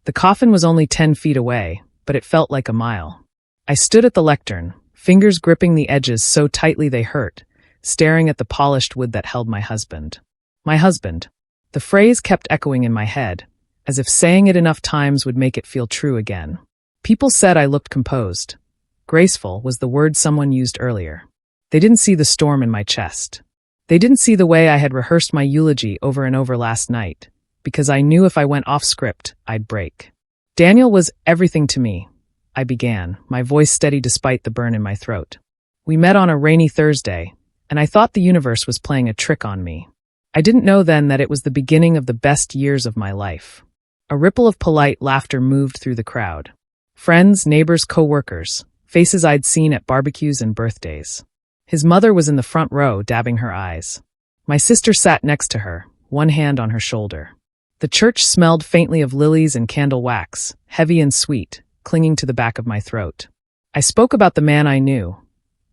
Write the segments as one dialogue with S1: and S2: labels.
S1: The coffin was only 10 feet away, but it felt like a mile. I stood at the lectern, fingers gripping the edges so tightly they hurt, staring at the polished wood that held my husband. My husband. The phrase kept echoing in my head, as if saying it enough times would make it feel true again. People said I looked composed. Graceful was the word someone used earlier. They didn't see the storm in my chest. They didn't see the way I had rehearsed my eulogy over and over last night, because I knew if I went off script, I'd break. Daniel was everything to me, I began, my voice steady despite the burn in my throat. We met on a rainy Thursday, and I thought the universe was playing a trick on me. I didn't know then that it was the beginning of the best years of my life. A ripple of polite laughter moved through the crowd. Friends, neighbors, co-workers, faces I'd seen at barbecues and birthdays. His mother was in the front row, dabbing her eyes. My sister sat next to her, one hand on her shoulder. The church smelled faintly of lilies and candle wax, heavy and sweet, clinging to the back of my throat. I spoke about the man I knew,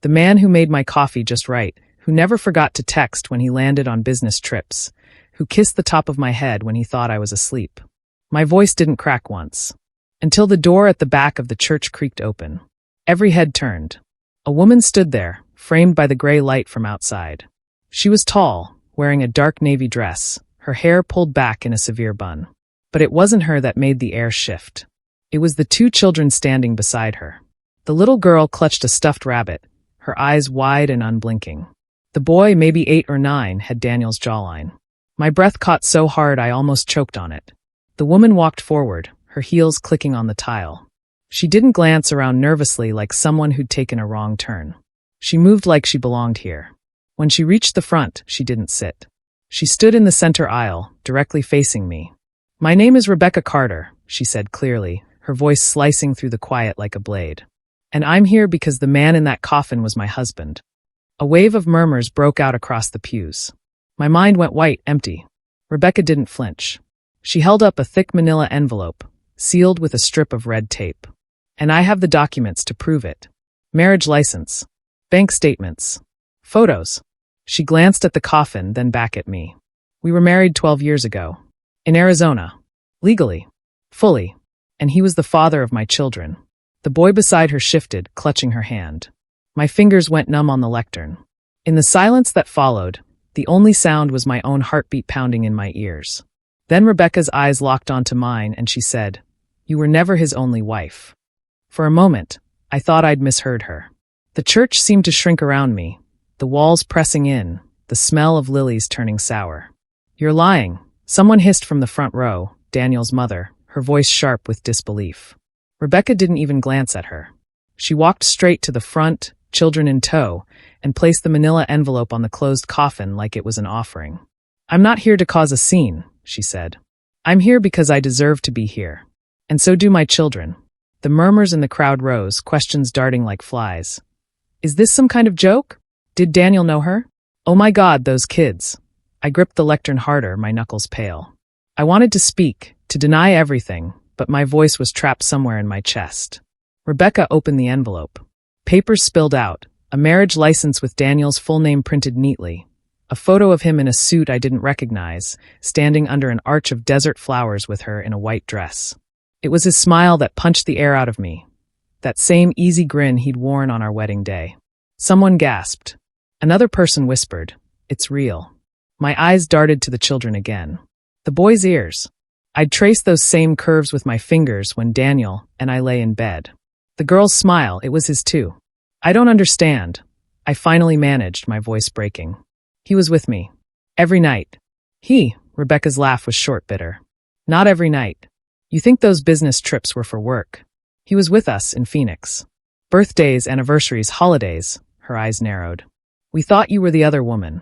S1: the man who made my coffee just right, who never forgot to text when he landed on business trips, who kissed the top of my head when he thought I was asleep. My voice didn't crack once, until the door at the back of the church creaked open. Every head turned. A woman stood there, framed by the gray light from outside. She was tall, wearing a dark navy dress, her hair pulled back in a severe bun. But it wasn't her that made the air shift. It was the two children standing beside her. The little girl clutched a stuffed rabbit, her eyes wide and unblinking. The boy, maybe 8 or 9, had Daniel's jawline. My breath caught so hard I almost choked on it. The woman walked forward, her heels clicking on the tile. She didn't glance around nervously like someone who'd taken a wrong turn. She moved like she belonged here. When she reached the front, she didn't sit. She stood in the center aisle, directly facing me. "My name is Rebecca Carter," she said clearly, her voice slicing through the quiet like a blade. "And I'm here because the man in that coffin was my husband." A wave of murmurs broke out across the pews. My mind went white, empty. Rebecca didn't flinch. She held up a thick manila envelope, sealed with a strip of red tape. "And I have the documents to prove it. Marriage license. Bank statements. Photos." She glanced at the coffin, then back at me. "We were married 12 years ago. In Arizona. Legally. Fully. And he was the father of my children." The boy beside her shifted, clutching her hand. My fingers went numb on the lectern. In the silence that followed, the only sound was my own heartbeat pounding in my ears. Then Rebecca's eyes locked onto mine and she said, "You were never his only wife." For a moment, I thought I'd misheard her. The church seemed to shrink around me, the walls pressing in, the smell of lilies turning sour. "You're lying," someone hissed from the front row, Daniel's mother, her voice sharp with disbelief. Rebecca didn't even glance at her. She walked straight to the front, children in tow, and placed the manila envelope on the closed coffin like it was an offering. "I'm not here to cause a scene," she said. "I'm here because I deserve to be here. And so do my children." The murmurs in the crowd rose, questions darting like flies. Is this some kind of joke? Did Daniel know her? Oh my God, those kids. I gripped the lectern harder, my knuckles pale. I wanted to speak, to deny everything, but my voice was trapped somewhere in my chest. Rebecca opened the envelope. Papers spilled out, a marriage license with Daniel's full name printed neatly, a photo of him in a suit I didn't recognize, standing under an arch of desert flowers with her in a white dress. It was his smile that punched the air out of me, that same easy grin he'd worn on our wedding day. Someone gasped. Another person whispered, "It's real." My eyes darted to the children again. The boy's ears. I'd traced those same curves with my fingers when Daniel and I lay in bed. The girl's smile, it was his too. "I don't understand." I finally managed, my voice breaking. "He was with me. Every night." Rebecca's laugh was short, bitter. "Not every night. You think those business trips were for work. He was with us in Phoenix. Birthdays, anniversaries, holidays." Her eyes narrowed. "We thought you were the other woman."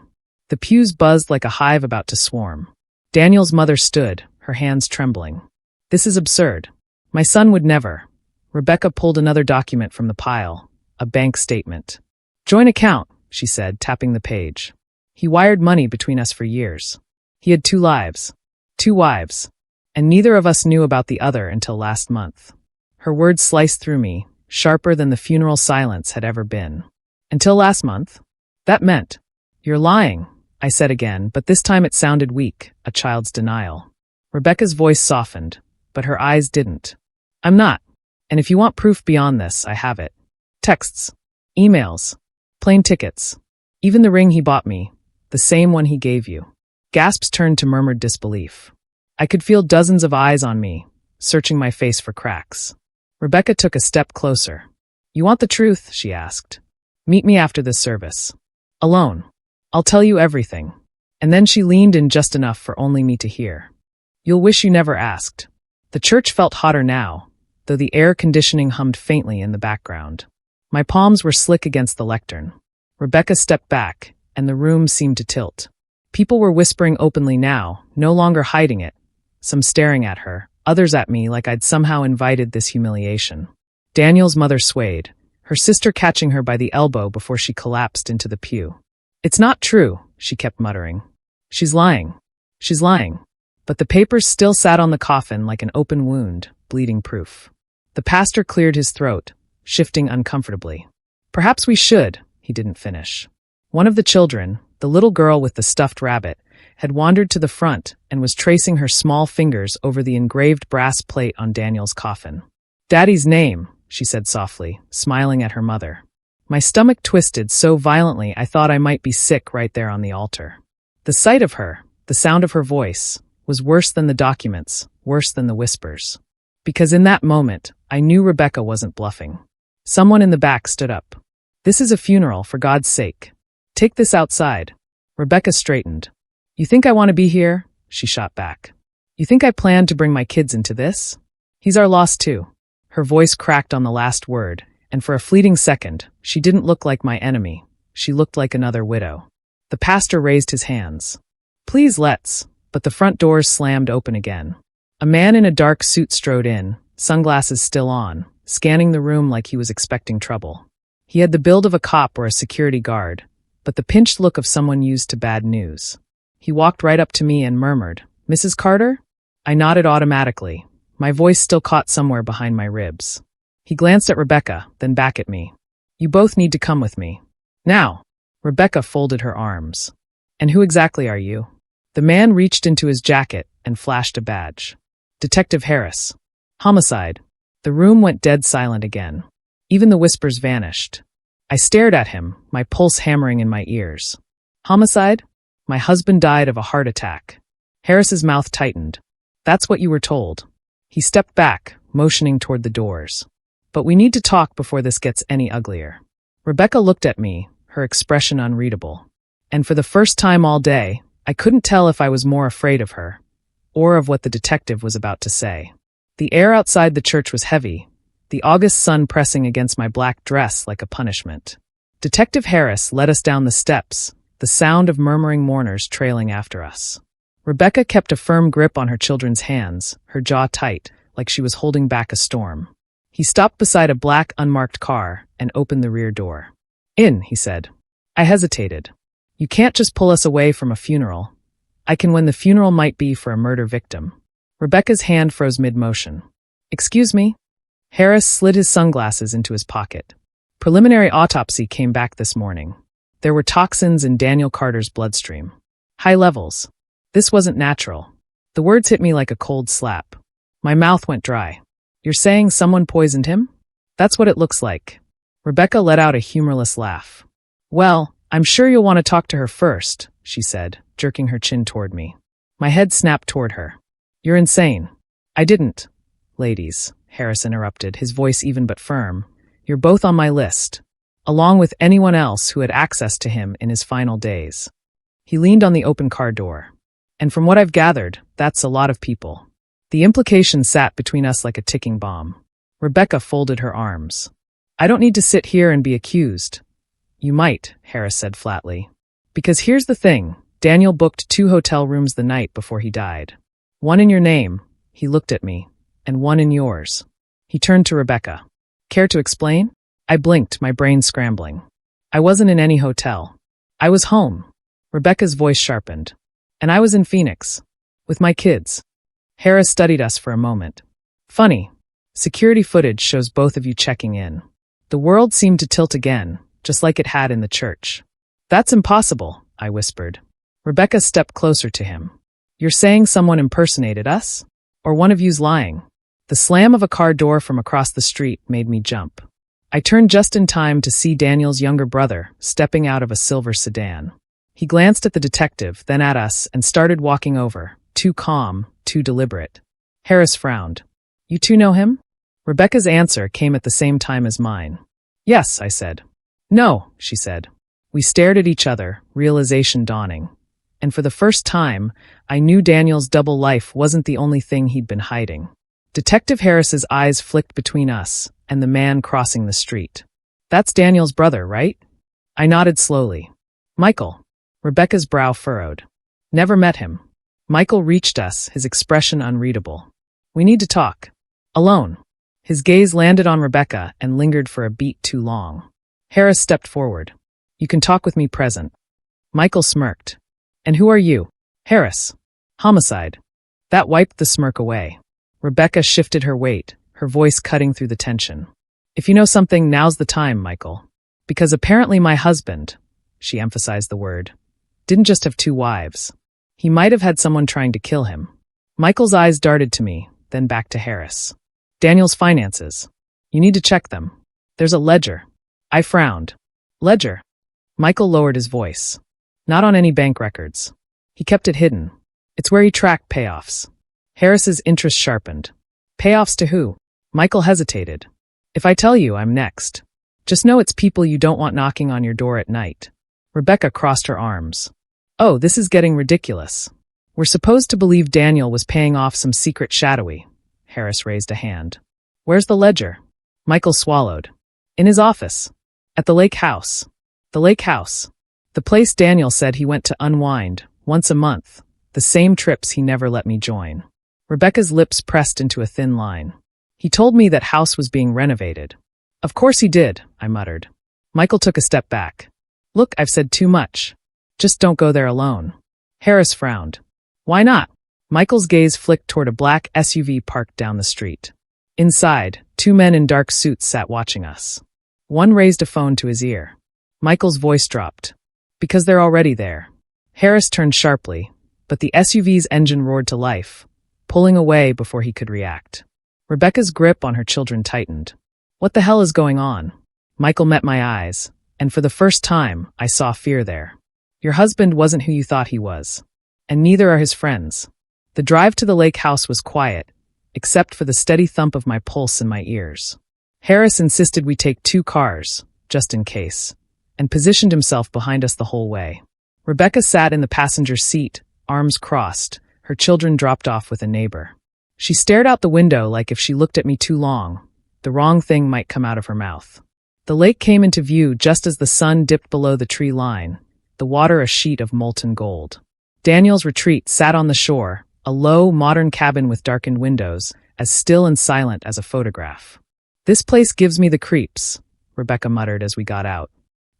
S1: The pews buzzed like a hive about to swarm. Daniel's mother stood, her hands trembling. "This is absurd. My son would never." Rebecca pulled another document from the pile, a bank statement. "Joint account," she said, tapping the page. "He wired money between us for years. He had 2 lives. 2 wives. And neither of us knew about the other until last month." Her words sliced through me, sharper than the funeral silence had ever been. "Until last month? That meant—" "You're lying," I said again, but this time it sounded weak, a child's denial. Rebecca's voice softened. but her eyes didn't. I'm not. And if you want proof beyond this, I have it. Texts, emails, plane tickets, even the ring he bought me, the same one he gave you. Gasps turned to murmured disbelief. I could feel dozens of eyes on me, searching my face for cracks. Rebecca took a step closer. You want the truth? She asked. Meet me after this service. Alone. I'll tell you everything. And then she leaned in just enough for only me to hear. You'll wish you never asked. The church felt hotter now, though the air conditioning hummed faintly in the background. My palms were slick against the lectern. Rebecca stepped back, and the room seemed to tilt. People were whispering openly now, no longer hiding it, some staring at her, others at me like I'd somehow invited this humiliation. Daniel's mother swayed, her sister catching her by the elbow before she collapsed into the pew. It's not true, she kept muttering. She's lying. She's lying. But the papers still sat on the coffin like an open wound, bleeding proof. The pastor cleared his throat, shifting uncomfortably. Perhaps we should, he didn't finish. One of the children, the little girl with the stuffed rabbit, had wandered to the front and was tracing her small fingers over the engraved brass plate on Daniel's coffin. Daddy's name, she said softly, smiling at her mother. My stomach twisted so violently I thought I might be sick right there on the altar. The sight of her, the sound of her voice, was worse than the documents, worse than the whispers. Because in that moment, I knew Rebecca wasn't bluffing. Someone in the back stood up. This is a funeral, for God's sake. Take this outside. Rebecca straightened. You think I want to be here? She shot back. You think I planned to bring my kids into this? He's our loss too. Her voice cracked on the last word, and for a fleeting second, she didn't look like my enemy. She looked like another widow. The pastor raised his hands. Please let's. But the front doors slammed open again. A man in a dark suit strode in, sunglasses still on, scanning the room like he was expecting trouble. He had the build of a cop or a security guard, but the pinched look of someone used to bad news. He walked right up to me and murmured, Mrs. Carter? I nodded automatically, my voice still caught somewhere behind my ribs. He glanced at Rebecca, then back at me. You both need to come with me. Now. Rebecca folded her arms. And who exactly are you? The man reached into his jacket and flashed a badge. Detective Harris. Homicide. The room went dead silent again. Even the whispers vanished. I stared at him, my pulse hammering in my ears. Homicide? My husband died of a heart attack. Harris's mouth tightened. That's what you were told. He stepped back, motioning toward the doors. But we need to talk before this gets any uglier. Rebecca looked at me, her expression unreadable. And for the first time all day, I couldn't tell if I was more afraid of her, or of what the detective was about to say. The air outside the church was heavy, the August sun pressing against my black dress like a punishment. Detective Harris led us down the steps, the sound of murmuring mourners trailing after us. Rebecca kept a firm grip on her children's hands, her jaw tight, like she was holding back a storm. He stopped beside a black, unmarked car and opened the rear door. In, he said. I hesitated. You can't just pull us away from a funeral. I can when the funeral might be for a murder victim. Rebecca's hand froze mid-motion. Excuse me? Harris slid his sunglasses into his pocket. Preliminary autopsy came back this morning. There were toxins in Daniel Carter's bloodstream. High levels. This wasn't natural. The words hit me like a cold slap. My mouth went dry. You're saying someone poisoned him? That's what it looks like. Rebecca let out a humorless laugh. Well, I'm sure you'll want to talk to her first, she said, jerking her chin toward me. My head snapped toward her. You're insane. I didn't. Ladies, Harris interrupted, his voice even but firm. You're both on my list, along with anyone else who had access to him in his final days. He leaned on the open car door. And from what I've gathered, that's a lot of people. The implication sat between us like a ticking bomb. Rebecca folded her arms. I don't need to sit here and be accused. You might, Harris said flatly. Because here's the thing, Daniel booked 2 hotel rooms the night before he died. One in your name, he looked at me, and one in yours. He turned to Rebecca. Care to explain? I blinked, my brain scrambling. I wasn't in any hotel. I was home. Rebecca's voice sharpened. And I was in Phoenix. With my kids. Harris studied us for a moment. Funny. Security footage shows both of you checking in. The world seemed to tilt again, just like it had in the church. That's impossible, I whispered. Rebecca stepped closer to him. You're saying someone impersonated us? Or one of you's lying. The slam of a car door from across the street made me jump. I turned just in time to see Daniel's younger brother stepping out of a silver sedan. He glanced at the detective, then at us, and started walking over, too calm, too deliberate. Harris frowned. You two know him? Rebecca's answer came at the same time as mine. Yes, I said. No, she said. We stared at each other, realization dawning. And for the first time, I knew Daniel's double life wasn't the only thing he'd been hiding. Detective Harris's eyes flicked between us and the man crossing the street. That's Daniel's brother, right? I nodded slowly. Michael. Rebecca's brow furrowed. Never met him. Michael reached us, his expression unreadable. We need to talk. Alone. His gaze landed on Rebecca and lingered for a beat too long. Harris stepped forward. You can talk with me present. Michael smirked. And who are you? Harris. Homicide. That wiped the smirk away. Rebecca shifted her weight, her voice cutting through the tension. If you know something, now's the time, Michael. Because apparently my husband, she emphasized the word, didn't just have two wives. He might have had someone trying to kill him. Michael's eyes darted to me, then back to Harris. Daniel's finances. You need to check them. There's a ledger. I frowned. Ledger? Michael lowered his voice. Not on any bank records. He kept it hidden. It's where he tracked payoffs. Harris's interest sharpened. Payoffs to who? Michael hesitated. If I tell you, I'm next. Just know it's people you don't want knocking on your door at night. Rebecca crossed her arms. Oh, this is getting ridiculous. We're supposed to believe Daniel was paying off some secret shadowy. Harris raised a hand. Where's the ledger? Michael swallowed. In his office. At the lake house. The lake house. The place Daniel said he went to unwind, once a month. The same trips he never let me join. Rebecca's lips pressed into a thin line. He told me that house was being renovated. Of course he did, I muttered. Michael took a step back. Look, I've said too much. Just don't go there alone. Harris frowned. Why not? Michael's gaze flicked toward a black SUV parked down the street. Inside, two men in dark suits sat watching us. One raised a phone to his ear. Michael's voice dropped. Because they're already there. Harris turned sharply, but the SUV's engine roared to life, pulling away before he could react. Rebecca's grip on her children tightened. What the hell is going on? Michael met my eyes, and for the first time, I saw fear there. Your husband wasn't who you thought he was. And neither are his friends. The drive to the lake house was quiet, except for the steady thump of my pulse in my ears. Harris insisted we take two cars, just in case, and positioned himself behind us the whole way. Rebecca sat in the passenger seat, arms crossed, her children dropped off with a neighbor. She stared out the window like if she looked at me too long, the wrong thing might come out of her mouth. The lake came into view just as the sun dipped below the tree line, the water a sheet of molten gold. Daniel's retreat sat on the shore, a low, modern cabin with darkened windows, as still and silent as a photograph. This place gives me the creeps, Rebecca muttered as we got out.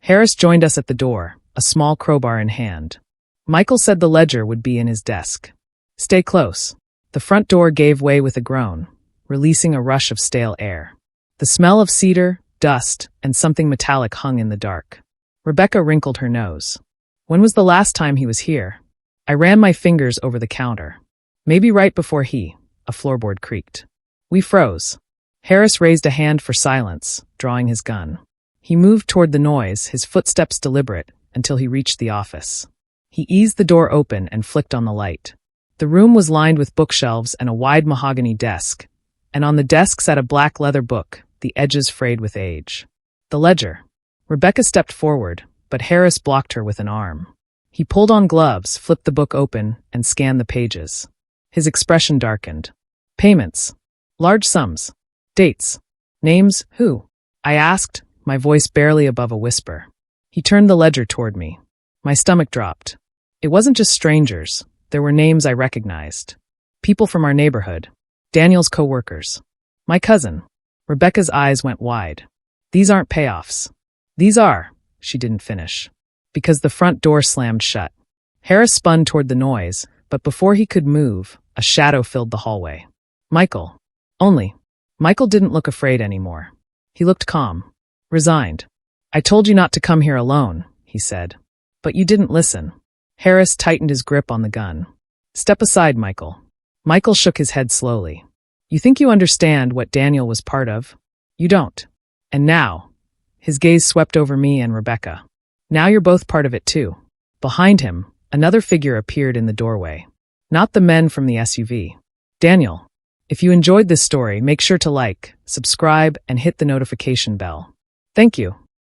S1: Harris joined us at the door, a small crowbar in hand. Michael said the ledger would be in his desk. Stay close. The front door gave way with a groan, releasing a rush of stale air. The smell of cedar, dust, and something metallic hung in the dark. Rebecca wrinkled her nose. When was the last time he was here? I ran my fingers over the counter. Maybe right before a floorboard creaked. We froze. Harris raised a hand for silence, drawing his gun. He moved toward the noise, his footsteps deliberate, until he reached the office. He eased the door open and flicked on the light. The room was lined with bookshelves and a wide mahogany desk, and on the desk sat a black leather book, the edges frayed with age. The ledger. Rebecca stepped forward, but Harris blocked her with an arm. He pulled on gloves, flipped the book open, and scanned the pages. His expression darkened. Payments. Large sums. Dates. Names. Who? I asked, my voice barely above a whisper. He turned the ledger toward me. My stomach dropped. It wasn't just strangers. There were names I recognized. People from our neighborhood. Daniel's co-workers. My cousin. Rebecca's eyes went wide. These aren't payoffs. These are, she didn't finish. Because the front door slammed shut. Harris spun toward the noise, but before he could move, a shadow filled the hallway. Michael. Only. Michael didn't look afraid anymore. He looked calm. Resigned. I told you not to come here alone, he said. But you didn't listen. Harris tightened his grip on the gun. Step aside, Michael. Michael shook his head slowly. You think you understand what Daniel was part of? You don't. And now, his gaze swept over me and Rebecca. Now you're both part of it too. Behind him, another figure appeared in the doorway. Not the men from the SUV. Daniel, if you enjoyed this story, make sure to like, subscribe, and hit the notification bell. Thank you.